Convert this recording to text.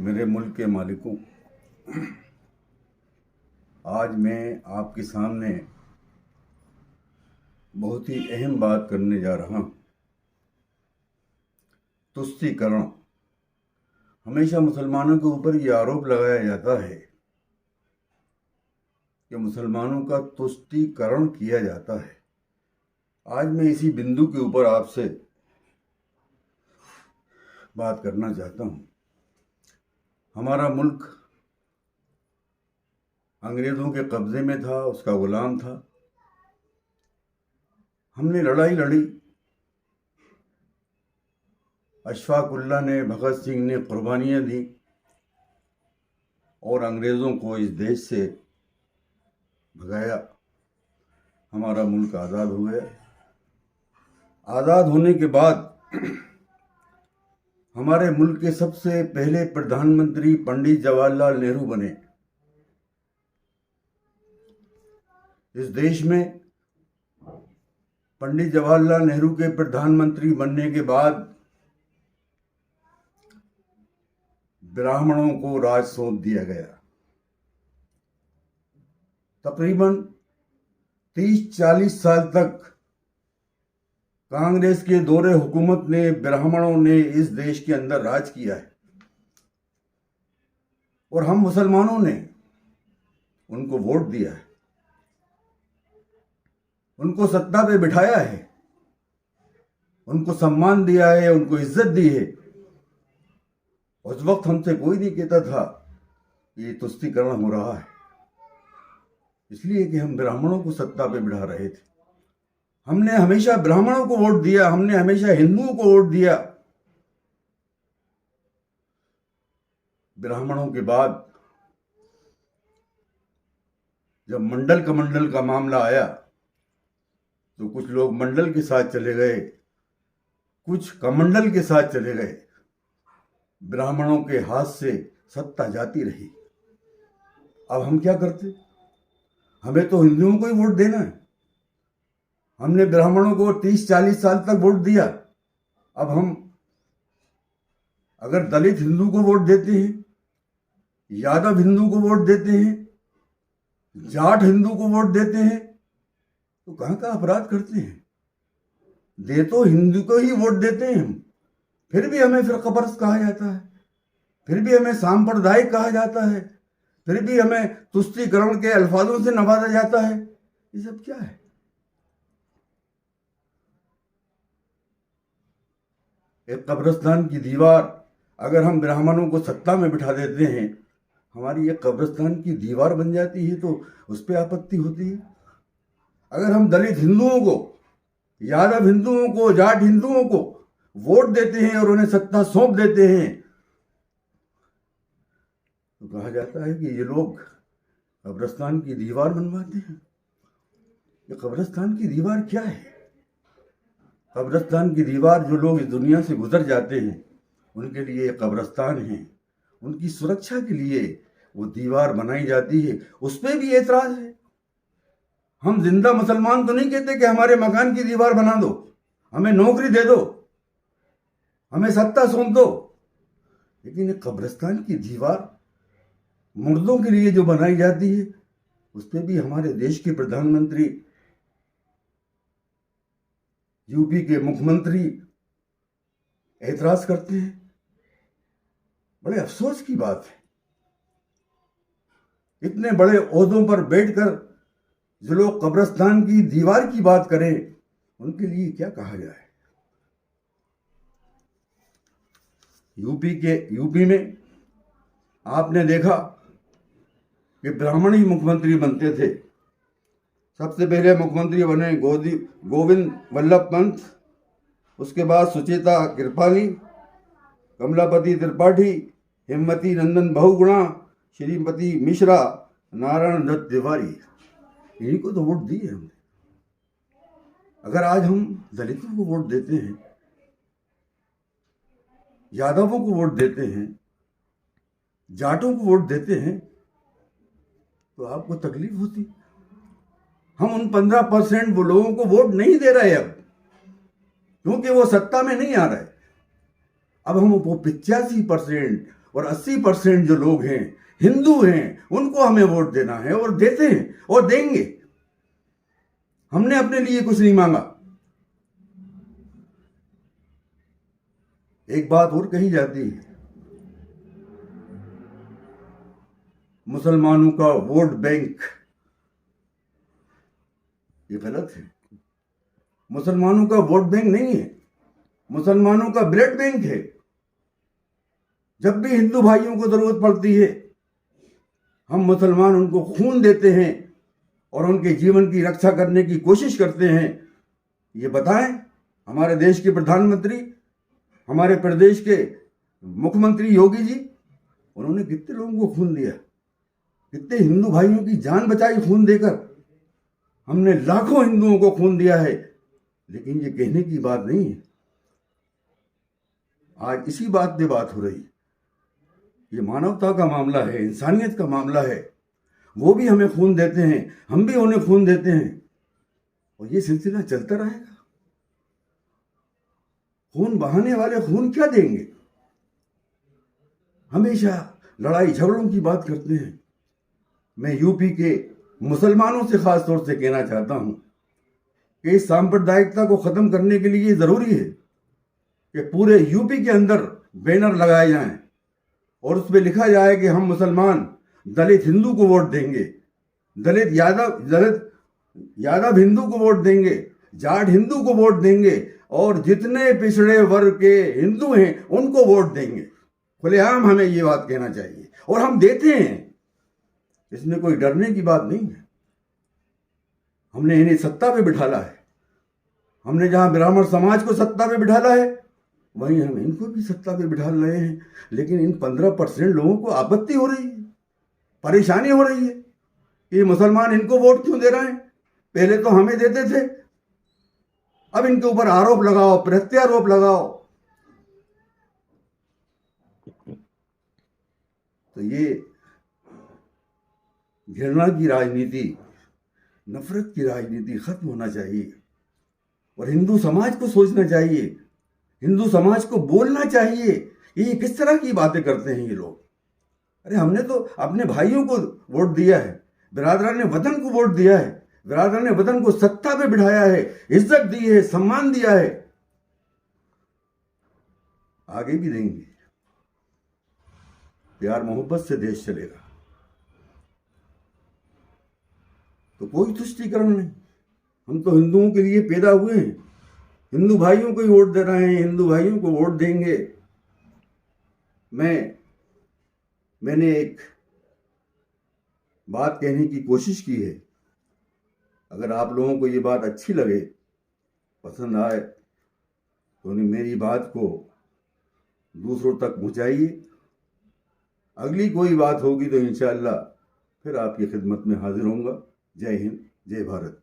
मेरे मुल्क के मालिकों, आज मैं आपके सामने बहुत ही अहम बात करने जा रहा हूँ। तुष्टीकरण। हमेशा मुसलमानों के ऊपर ये आरोप लगाया जाता है कि मुसलमानों का तुष्टीकरण किया जाता है। आज मैं इसी बिंदु के ऊपर आपसे बात करना चाहता हूँ। हमारा मुल्क अंग्रेज़ों के कब्ज़े में था, उसका गुलाम था। हमने लड़ाई लड़ी, अशफाक उल्लाह ने, भगत सिंह ने कुर्बानियाँ दी और अंग्रेज़ों को इस देश से भगाया। हमारा मुल्क आज़ाद हो गया। आज़ाद होने के बाद हमारे मुल्क के सबसे पहले प्रधानमंत्री पंडित जवाहरलाल नेहरू बने। इस देश में पंडित जवाहरलाल नेहरू के प्रधानमंत्री बनने के बाद ब्राह्मणों को राज सौंप दिया गया। तकरीबन 30-40 साल तक कांग्रेस के दौरे हुकूमत ने, ब्राह्मणों ने इस देश के अंदर राज किया है और हम मुसलमानों ने उनको वोट दिया है, उनको सत्ता पे बिठाया है, उनको सम्मान दिया है, उनको इज्जत दी है। उस वक्त हमसे कोई नहीं कहता था ये तुष्टीकरण हो रहा है, इसलिए कि हम ब्राह्मणों को सत्ता पे बिठा रहे थे। हमने हमेशा ब्राह्मणों को वोट दिया, हमने हमेशा हिंदुओं को वोट दिया। ब्राह्मणों के बाद जब मंडल कमंडल का मामला आया तो कुछ लोग मंडल के साथ चले गए, कुछ कमंडल के साथ चले गए। ब्राह्मणों के हाथ से सत्ता जाती रही। अब हम क्या करते? हमें तो हिंदुओं को ही वोट देना है। हमने ब्राह्मणों को 30-40 साल तक वोट दिया। अब हम अगर दलित हिंदू को वोट देते हैं, यादव हिंदू को वोट देते हैं, जाट हिंदू को वोट देते हैं, तो कहाँ का अपराध करते हैं? दे तो हिंदू को ही वोट देते हैं हम, फिर भी हमें फिरकापरस्त कहा जाता है, फिर भी हमें सांप्रदायिक कहा जाता है, फिर भी हमें तुष्टीकरण के अल्फाजों से नवाजा जाता है। ये सब क्या है? एक कब्रिस्तान की दीवार अगर हम ब्राह्मणों को सत्ता में बिठा देते हैं, हमारी एक कब्रिस्तान की दीवार बन जाती है, तो उस पर आपत्ति होती है। अगर हम दलित हिंदुओं को, यादव हिंदुओं को, जाट हिंदुओं को वोट देते हैं और उन्हें सत्ता सौंप देते हैं, तो कहा जाता है कि ये लोग कब्रिस्तान की दीवार बनवाते हैं। ये कब्रिस्तान की दीवार क्या है? कब्रिस्तान की दीवार जो लोग इस दुनिया से गुजर जाते हैं उनके लिए कब्रिस्तान है, उनकी सुरक्षा के लिए वो दीवार बनाई जाती है। उस पर भी एतराज है। हम जिंदा मुसलमान तो नहीं कहते कि हमारे मकान की दीवार बना दो, हमें नौकरी दे दो, हमें सत्ता सौंप दो, लेकिन कब्रिस्तान की दीवार मुर्दों के लिए जो बनाई जाती है, उस पर भी हमारे देश के प्रधानमंत्री, यूपी के मुख्यमंत्री एतराज करते हैं। बड़े अफसोस की बात है। इतने बड़े ओहदों पर बैठकर जो लोग कब्रिस्तान की दीवार की बात करें, उनके लिए क्या कहा जाए? यूपी में आपने देखा कि ब्राह्मण ही मुख्यमंत्री बनते थे। सबसे पहले मुख्यमंत्री बने गोविंद वल्लभ पंत, उसके बाद सुचेता कृपाली, कमलापति त्रिपाठी, हेमवती नंदन बहुगुणा, श्रीमती मिश्रा, नारायण दत्त तिवारी। इन्हीं को तो वोट दिए हमने। अगर आज हम दलितों को वोट देते हैं, यादवों को वोट देते हैं, जाटों को वोट देते हैं, तो आपको तकलीफ होती। हम उन 15% वो लोगों को वोट नहीं दे रहे अब, क्योंकि वो सत्ता में नहीं आ रहे। अब हम वो 85% और 80% जो लोग हैं हिंदू हैं, उनको हमें वोट देना है और देते हैं और देंगे। हमने अपने लिए कुछ नहीं मांगा। एक बात और कही जाती है, मुसलमानों का वोट बैंक, ये गलत है। मुसलमानों का वोट बैंक नहीं है, मुसलमानों का ब्लड बैंक है। जब भी हिंदू भाइयों को जरूरत पड़ती है, हम मुसलमान उनको खून देते हैं और उनके जीवन की रक्षा करने की कोशिश करते हैं। ये बताएं, हमारे देश के प्रधानमंत्री, हमारे प्रदेश के मुख्यमंत्री योगी जी, उन्होंने कितने लोगों को खून दिया, कितने हिंदू भाइयों की जान बचाई खून देकर। हमने लाखों हिंदुओं को खून दिया है, लेकिन ये कहने की बात नहीं है। आज इसी बात पे बात हो रही है। ये मानवता का मामला है, इंसानियत का मामला है। वो भी हमें खून देते हैं, हम भी उन्हें खून देते हैं, और ये सिलसिला चलता रहेगा। खून बहाने वाले खून क्या देंगे? हमेशा लड़ाई झगड़ों की बात करते हैं। मैं यूपी के मुसलमानों से खास तौर से कहना चाहता हूं कि इस सांप्रदायिकता को खत्म करने के लिए जरूरी है कि पूरे यूपी के अंदर बैनर लगाए जाएं और उसमें लिखा जाए कि हम मुसलमान दलित हिंदू को वोट देंगे, दलित यादव हिंदू को वोट देंगे, जाट हिंदू को वोट देंगे, और जितने पिछड़े वर्ग के हिंदू हैं उनको वोट देंगे। खुलेआम हमें ये बात कहना चाहिए, और हम देते हैं। इसमें कोई डरने की बात नहीं है। हमने इन्हें सत्ता पे बिठाला है। हमने जहां ब्राह्मण समाज को सत्ता पे बिठाला है, वहीं हम इनको भी सत्ता पे बिठा रहे हैं। लेकिन इन 15% लोगों को आपत्ति हो रही है, परेशानी हो रही है कि मुसलमान इनको वोट क्यों दे रहे हैं। पहले तो हमें देते थे, अब इनके ऊपर आरोप लगाओ, प्रत्यारोप लगाओ। तो ये घृणा की राजनीति, नफरत की राजनीति खत्म होना चाहिए, और हिंदू समाज को सोचना चाहिए, हिंदू समाज को बोलना चाहिए। ये किस तरह की बातें करते हैं ये लोग। अरे हमने तो अपने भाइयों को वोट दिया है, बिरादरान वतन को वोट दिया है, बिरादरान वतन को सत्ता पे बिठाया है, इज्जत दी है, सम्मान दिया है, आगे भी देंगे। प्यार मोहब्बत से देश चलेगा, तो कोई तुष्टीकरण नहीं। हम तो हिंदुओं के लिए पैदा हुए हैं, हिंदू भाइयों को ही वोट दे रहे हैं, हिंदू भाइयों को वोट देंगे। मैंने एक बात कहने की कोशिश की है। अगर आप लोगों को ये बात अच्छी लगे, पसंद आए, तो उन्हें मेरी बात को दूसरों तक पहुंचाइए। अगली कोई बात होगी तो इंशाअल्लाह फिर आपकी खिदमत में हाजिर होऊंगा। जय हिंद, जय भारत।